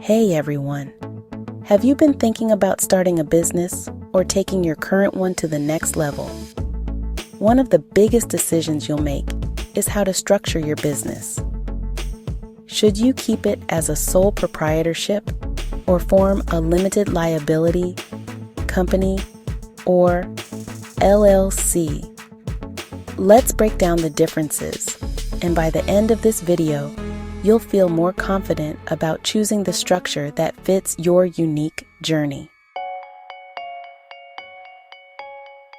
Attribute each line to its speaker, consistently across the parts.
Speaker 1: Hey everyone! Have you been thinking about starting a business or taking your current one to the next level? One of the biggest decisions you'll make is how to structure your business. Should you keep it as a sole proprietorship or form a limited liability company or LLC? Let's break down the differences, and by the end of this video, you'll feel more confident about choosing the structure that fits your unique journey.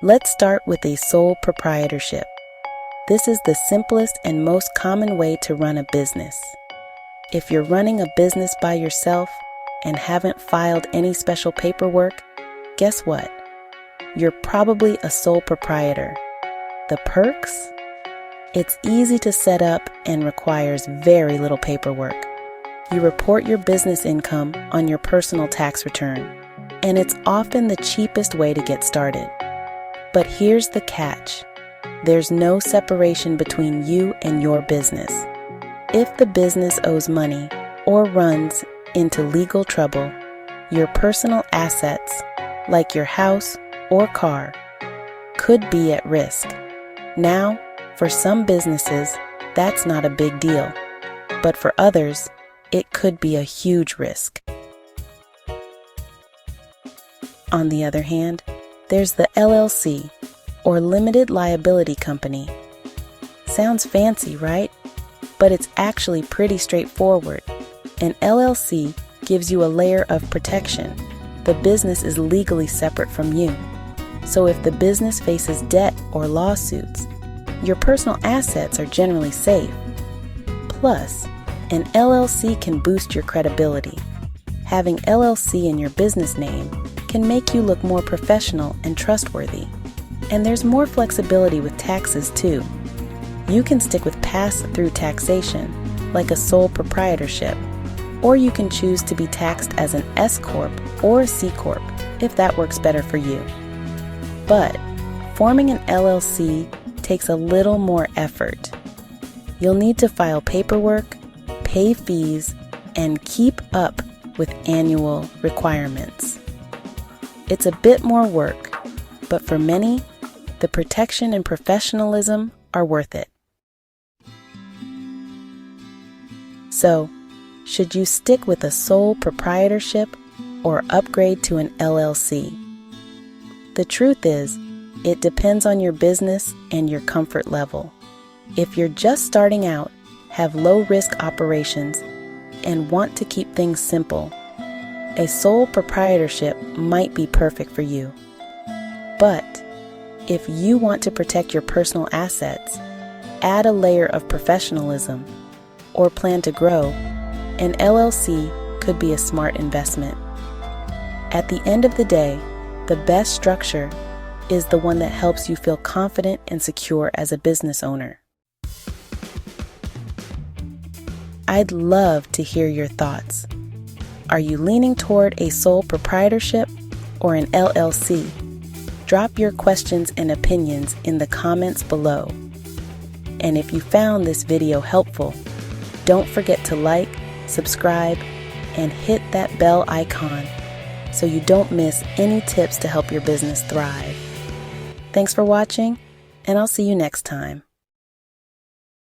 Speaker 1: Let's start with a sole proprietorship. This is the simplest and most common way to run a business. If you're running a business by yourself and haven't filed any special paperwork, guess what? You're probably a sole proprietor. The perks? It's easy to set up and requires very little paperwork. You report your business income on your personal tax return, and it's often the cheapest way to get started. But here's the catch. There's no separation between you and your business. If the business owes money or runs into legal trouble, your personal assets, like your house or car, could be at risk. Now, for some businesses, that's not a big deal, but for others, it could be a huge risk. On the other hand, there's the LLC, or Limited Liability Company. Sounds fancy, right? But it's actually pretty straightforward. An LLC gives you a layer of protection. The business is legally separate from you. So if the business faces debt or lawsuits, your personal assets are generally safe. Plus, an LLC can boost your credibility. Having LLC in your business name can make you look more professional and trustworthy. And there's more flexibility with taxes too. You can stick with pass-through taxation, like a sole proprietorship, or you can choose to be taxed as an S Corp or a C Corp if that works better for you. But forming an LLC takes a little more effort. You'll need to file paperwork, pay fees, and keep up with annual requirements. It's a bit more work, but for many, the protection and professionalism are worth it. So, should you stick with a sole proprietorship or upgrade to an LLC? The truth is, it depends on your business and your comfort level. If you're just starting out, have low-risk operations, and want to keep things simple, a sole proprietorship might be perfect for you. But if you want to protect your personal assets, add a layer of professionalism, or plan to grow, an LLC could be a smart investment. At the end of the day, the best structure is the one that helps you feel confident and secure as a business owner. I'd love to hear your thoughts. Are you leaning toward a sole proprietorship or an LLC? Drop your questions and opinions in the comments below. And if you found this video helpful, don't forget to like, subscribe, and hit that bell icon so you don't miss any tips to help your business thrive. Thanks for watching, and I'll see you next time.